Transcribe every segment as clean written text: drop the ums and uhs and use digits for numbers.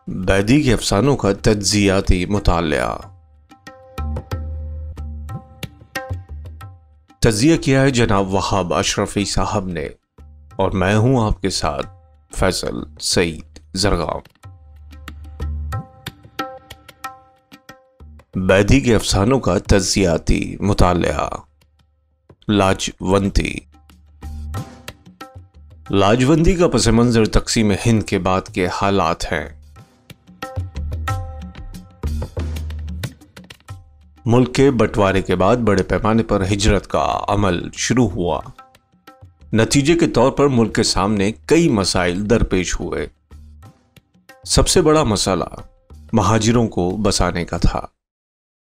बैदी के अफसानों का तज्जियाती मुतालिया। तज्जिया किया है जनाब वहाब अशरफी साहब ने और मैं हूं आपके साथ फैसल सईद जरगाम। बैदी के अफसानों का तज्जियाती मुतालिया। लाजवंती। लाजवंती का पस मंजर तकसीम हिंद के बाद के हालात हैं। मुल्क के बंटवारे के बाद बड़े पैमाने पर हिजरत का अमल शुरू हुआ। नतीजे के तौर पर मुल्क के सामने कई मसाइल दरपेश हुए। सबसे बड़ा मसला महाजिरों को बसाने का था।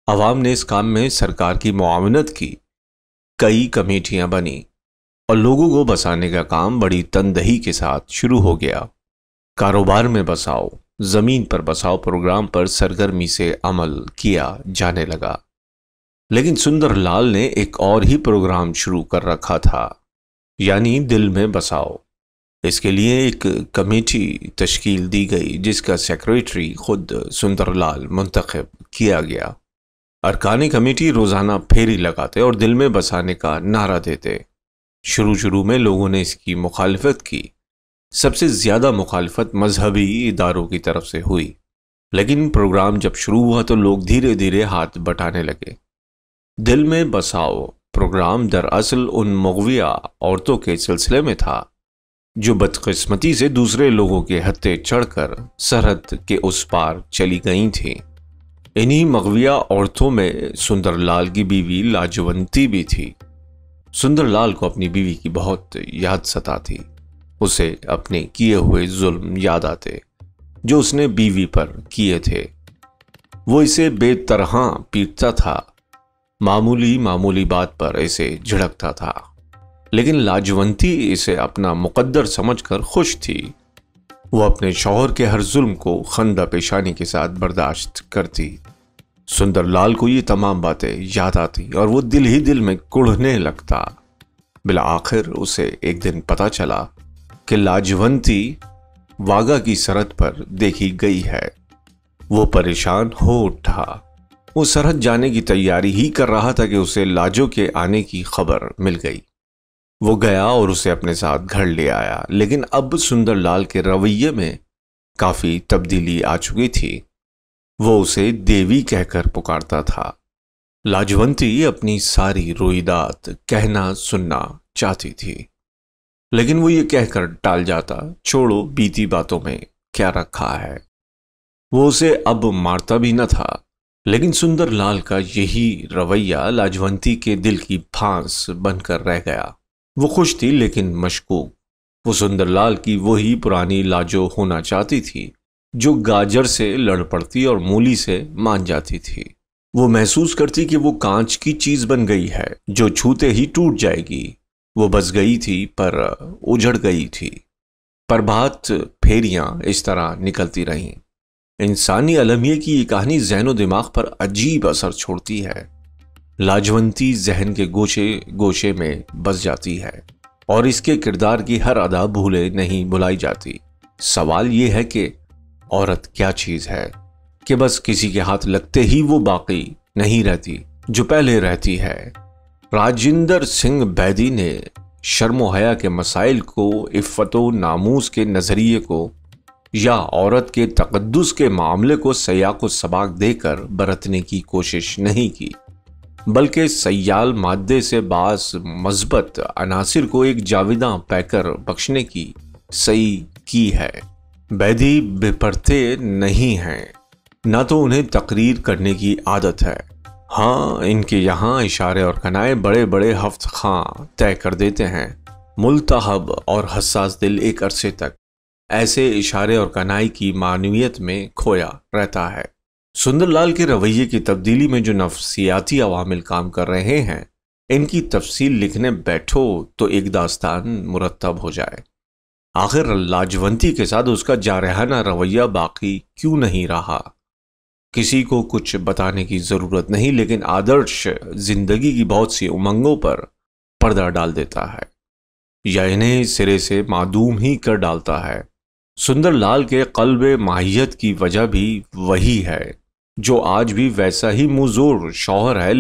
अवाम ने इस काम में सरकार की मुआवनत की। कई कमेटियां बनी और लोगों को बसाने का काम बड़ी तनदही के साथ शुरू हो गया। कारोबार में बसाओ, जमीन पर बसाओ प्रोग्राम पर सरगर्मी से अमल किया जाने लगा। लेकिन सुंदरलाल ने एक और ही प्रोग्राम शुरू कर रखा था, यानी दिल में बसाओ। इसके लिए एक कमेटी तश्कील दी गई जिसका सेक्रेटरी खुद सुंदरलाल मुंतखब किया गया। अरकान कमेटी रोजाना फेरी लगाते और दिल में बसाने का नारा देते। शुरू में लोगों ने इसकी मुखालिफत की। सबसे ज्यादा मुखालिफत मजहबी इदारों की तरफ से हुई। लेकिन प्रोग्राम जब शुरू हुआ तो लोग धीरे धीरे हाथ बटाने लगे। दिल में बसाओ प्रोग्राम दरअसल उन मगविया औरतों के सिलसिले में था जो बदकिस्मती से दूसरे लोगों के हत्थे चढ़कर सरहद के उस पार चली गई थीं। इन्हीं मगविया औरतों में सुंदरलाल की बीवी लाजवंती भी थी। सुंदरलाल को अपनी बीवी की बहुत याद सताती। उसे अपने किए हुए जुल्म याद आते जो उसने बीवी पर किए थे। वो इसे बेतरह पीटता था। मामूली बात पर इसे झिड़कता था। लेकिन लाजवंती इसे अपना मुकद्दर समझकर खुश थी। वो अपने शौहर के हर जुल्म को खंदा पेशानी के साथ बर्दाश्त करती। सुंदरलाल को ये तमाम बातें याद आती और वो दिल ही दिल में कुढ़ने लगता। बिला आखिर उसे एक दिन पता चला कि लाजवंती वागा की सरहद पर देखी गई है। वो परेशान हो उठा। वो सरहद जाने की तैयारी ही कर रहा था कि उसे लाजो के आने की खबर मिल गई। वो गया और उसे अपने साथ घर ले आया। लेकिन अब सुंदरलाल के रवैये में काफी तब्दीली आ चुकी थी। वो उसे देवी कहकर पुकारता था। लाजवंती अपनी सारी रोईदात कहना सुनना चाहती थी, लेकिन वो ये कहकर टाल जाता, छोड़ो बीती बातों में क्या रखा है। वो उसे अब मारता भी न था। लेकिन सुंदरलाल का यही रवैया लाजवंती के दिल की फांस बनकर रह गया। वो खुश थी लेकिन मशकूक। वो सुंदरलाल की वही पुरानी लाजो होना चाहती थी जो गाजर से लड़ पड़ती और मूली से मान जाती थी। वो महसूस करती कि वो कांच की चीज बन गई है जो छूते ही टूट जाएगी। वो बस गई थी पर उजड़ गई थी। प्रभात फेरियां इस तरह निकलती रहीं। इंसानी अलमिये की ये कहानी ज़हन दिमाग पर अजीब असर छोड़ती है। लाजवंती जहन के गोशे गोशे में बस जाती है और इसके किरदार की हर अदा भूले नहीं भुलाई जाती। सवाल ये है कि औरत क्या चीज है कि बस किसी के हाथ लगते ही वो बाकी नहीं रहती जो पहले रहती है। राजिंदर सिंह बैदी ने शर्म हया के मसाइल को, इफ़्फ़तो नामूस के नजरिए को या औरत के तकद्दुस के मामले को सयाको सबाक देकर बरतने की कोशिश नहीं की, बल्कि सयाल मादे से बास मज़बत अनासिर को एक जाविदा पैकर बख्शने की सही की है। बैदी बेपरते नहीं हैं, ना तो उन्हें तकरीर करने की आदत है। हाँ, इनके यहाँ इशारे और कनाए बड़े बड़े हफ्त खां तय कर देते हैं। मुल्तहब और हसास दिल एक अरसे तक ऐसे इशारे और कनाई की मानवियत में खोया रहता है। सुंदरलाल के रवैये की तब्दीली में जो नफ्सियाती अवामिल काम कर रहे हैं, इनकी तफसील लिखने बैठो तो एक दास्तान मुरत्तब हो जाए। आखिर लाजवंती के साथ उसका जारहाना रवैया बाकी क्यों नहीं रहा? किसी को कुछ बताने की जरूरत नहीं, लेकिन आदर्श जिंदगी की बहुत सी उमंगों पर पर्दा डाल देता है या इन्हें सिरे से मादूम ही कर डालता है। सुंदरलाल के क़ल्ब माहियत की वजह भी वही है, जो आज भी वैसा ही मुज़ोर शौहर है,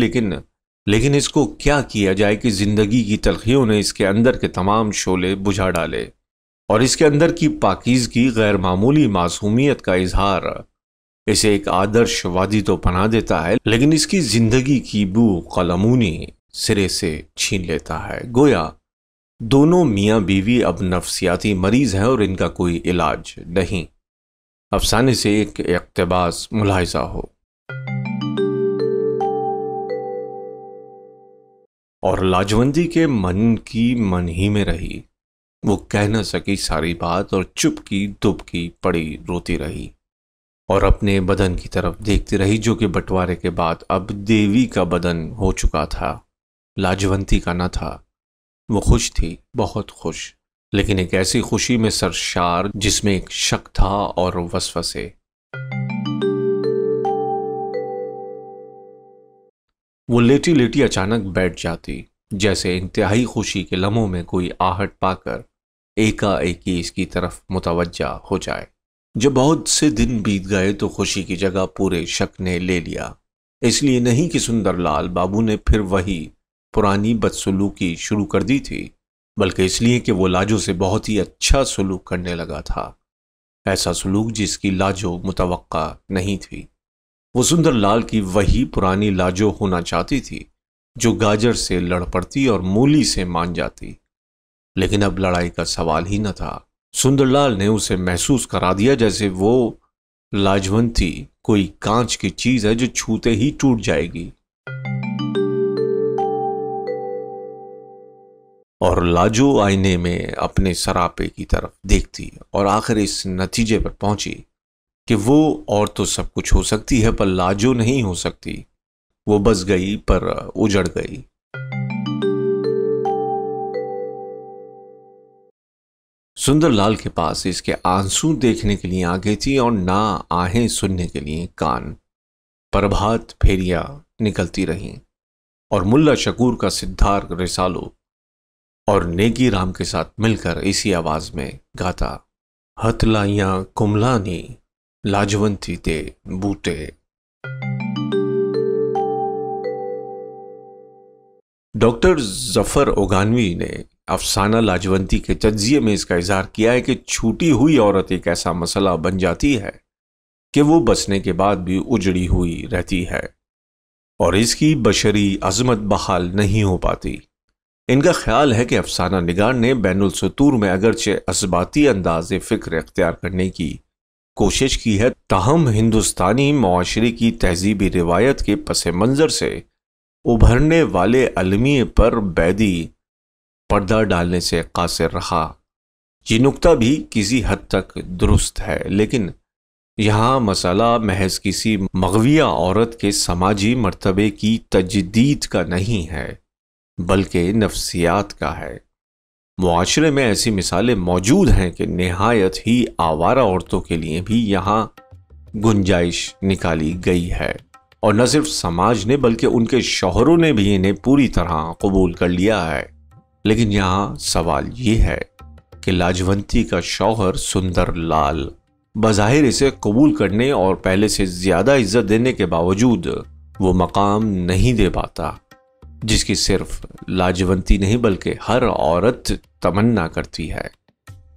लेकिन इसको क्या किया जाए कि जिंदगी की तलखियों ने इसके अंदर के तमाम शोले बुझा डाले और इसके अंदर की पाकीज़गी गैर मामूली मासूमियत का इजहार इसे एक आदर्शवादी तो बना देता है, लेकिन इसकी जिंदगी की बू कलमूनी सिरे से छीन लेता है। गोया दोनों मियाँ बीवी अब नफ्सियाती मरीज हैं और इनका कोई इलाज नहीं। अफसाने से एक इक़्तिबास मुलाहिज़ा हो। और लाजवंती के मन की मन ही में रही। वो कह न सकी सारी बात और चुप की दुबकी पड़ी रोती रही और अपने बदन की तरफ देखती रही, जो कि बंटवारे के बाद अब देवी का बदन हो चुका था, लाजवंती का न था। वो खुश थी, बहुत खुश, लेकिन एक ऐसी खुशी में सरशार जिसमें एक शक था और वसवसे। वो लेटी लेटी अचानक बैठ जाती, जैसे इंतहाई खुशी के लम्हों में कोई आहट पाकर एकाएकी इसकी तरफ मुतवज्जा हो जाए। जब बहुत से दिन बीत गए तो खुशी की जगह पूरे शक ने ले लिया। इसलिए नहीं कि सुंदरलाल बाबू ने फिर वही पुरानी बदसलूकी शुरू कर दी थी, बल्कि इसलिए कि वो लाजो से बहुत ही अच्छा सलूक करने लगा था, ऐसा सलूक जिसकी लाजो मुतवक्का नहीं थी। वो सुंदरलाल की वही पुरानी लाजो होना चाहती थी, जो गाजर से लड़ पड़ती और मूली से मान जाती। लेकिन अब लड़ाई का सवाल ही न था। सुंदरलाल ने उसे महसूस करा दिया जैसे वो लाजवंती कोई कांच की चीज है जो छूते ही टूट जाएगी। और लाजो आईने में अपने सरापे की तरफ देखती और आखिर इस नतीजे पर पहुंची कि वो और तो सब कुछ हो सकती है, पर लाजो नहीं हो सकती। वो बस गई पर उजड़ गई। सुंदरलाल के पास इसके आंसू देखने के लिए आ गई थी और ना आहें सुनने के लिए कान। प्रभात फेरियां निकलती रहीं और मुल्ला शकूर का सिद्धार्थ रिसालो और नेगी राम के साथ मिलकर इसी आवाज में गाता, हथलाइयां कुमलानी लाजवंती ते बूटे। डॉक्टर जफर ओगानवी ने अफसाना लाजवंती के तज्जिये में इसका इजहार किया है कि छूटी हुई औरत एक ऐसा मसला बन जाती है कि वो बसने के बाद भी उजड़ी हुई रहती है और इसकी बशरी अजमत बहाल नहीं हो पाती। इनका ख्याल है कि अफसाना निगार ने बैनुल सुतूर में अगरचे असबाती अंदाज़े फ़िक्र इख्तियार करने की कोशिश की है, ताहम हिंदुस्तानी मुआशरे की तहजीबी रिवायत के पस मंज़र से उभरने वाले अलमिये पर बैदी पर्दा डालने से कासिर रहा। ये नुक्ता भी किसी हद तक दुरुस्त है, लेकिन यहाँ मसला महज किसी मगविया औरत के समाजी मर्तबे की तजदीद का नहीं है, बल्कि नफ्सियात का है। मुआशरे में ऐसी मिसालें मौजूद हैं कि निहायत ही आवारा औरतों के लिए भी यहाँ गुंजाइश निकाली गई है और न सिर्फ समाज ने बल्कि उनके शौहरों ने भी इन्हें पूरी तरह कबूल कर लिया है। लेकिन यहाँ सवाल ये है कि लाजवंती का शौहर सुंदरलाल बज़ाहिर इसे कबूल करने और पहले से ज़्यादा इज्जत देने के बावजूद वो मकाम नहीं दे पाता जिसकी सिर्फ लाजवंती नहीं बल्कि हर औरत तमन्ना करती है।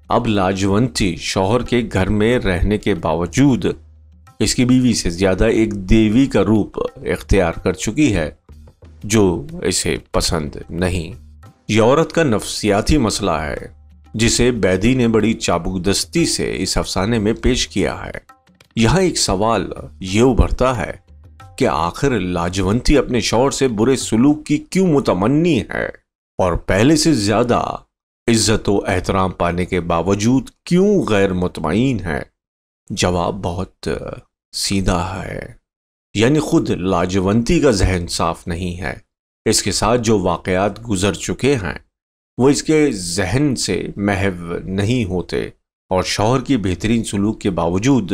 अब लाजवंती शौहर के घर में रहने के बावजूद इसकी बीवी से ज़्यादा एक देवी का रूप इख्तियार कर चुकी है जो इसे पसंद नहीं। यह औरत का नफ्सियाती मसला है जिसे बैदी ने बड़ी चाबुकदस्ती से इस अफसाने में पेश किया है। यहाँ एक सवाल ये उभरता है कि आखिर लाजवंती अपने शौहर से बुरे सलूक की क्यों मुतमन्नी है और पहले से ज्यादा इज्जत व एहतराम पाने के बावजूद क्यों गैर मुतमईन है। जवाब बहुत सीधा है, यानी खुद लाजवंती का जहन साफ नहीं है। इसके साथ जो वाकयात गुजर चुके हैं वो इसके जहन से महव नहीं होते और शौहर की बेहतरीन सलूक के बावजूद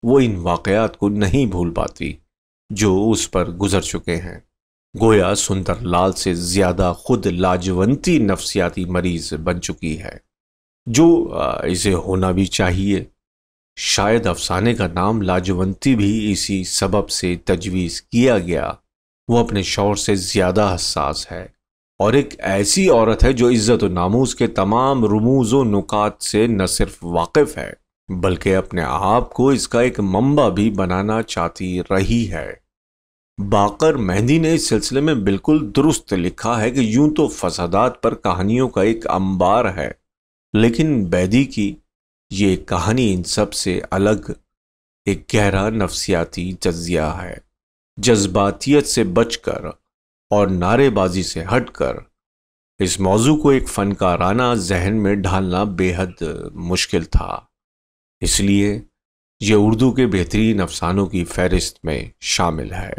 वो इन वाकयात को नहीं भूल पाती जो उस पर गुजर चुके हैं। गोया सुंदरलाल से ज्यादा खुद लाजवंती नफ्सियाती मरीज बन चुकी है। जो इसे होना भी चाहिए। शायद अफसाने का नाम लाजवंती भी इसी सबब से तजवीज़ किया गया। वो अपने शौहर से ज़्यादा हसास है और एक ऐसी औरत है जो इज़्ज़त व नामूस के तमाम रुमूज़ व नुकात से न सिर्फ वाकिफ़ है बल्कि अपने आप को इसका एक मंबा भी बनाना चाहती रही है। बाकर मेहंदी ने इस सिलसिले में बिल्कुल दुरुस्त लिखा है कि यूं तो फसादात पर कहानियों का एक अंबार है, लेकिन बैदी की ये कहानी इन सब से अलग एक गहरा नफ्सियाती जज्जिया है। जज्बातियत से बचकर और नारेबाजी से हटकर इस मौजू को एक फनकाराना जहन में ढालना बेहद मुश्किल था। इसलिए ये उर्दू के बेहतरीन अफसानों की फहरिस्त में शामिल है।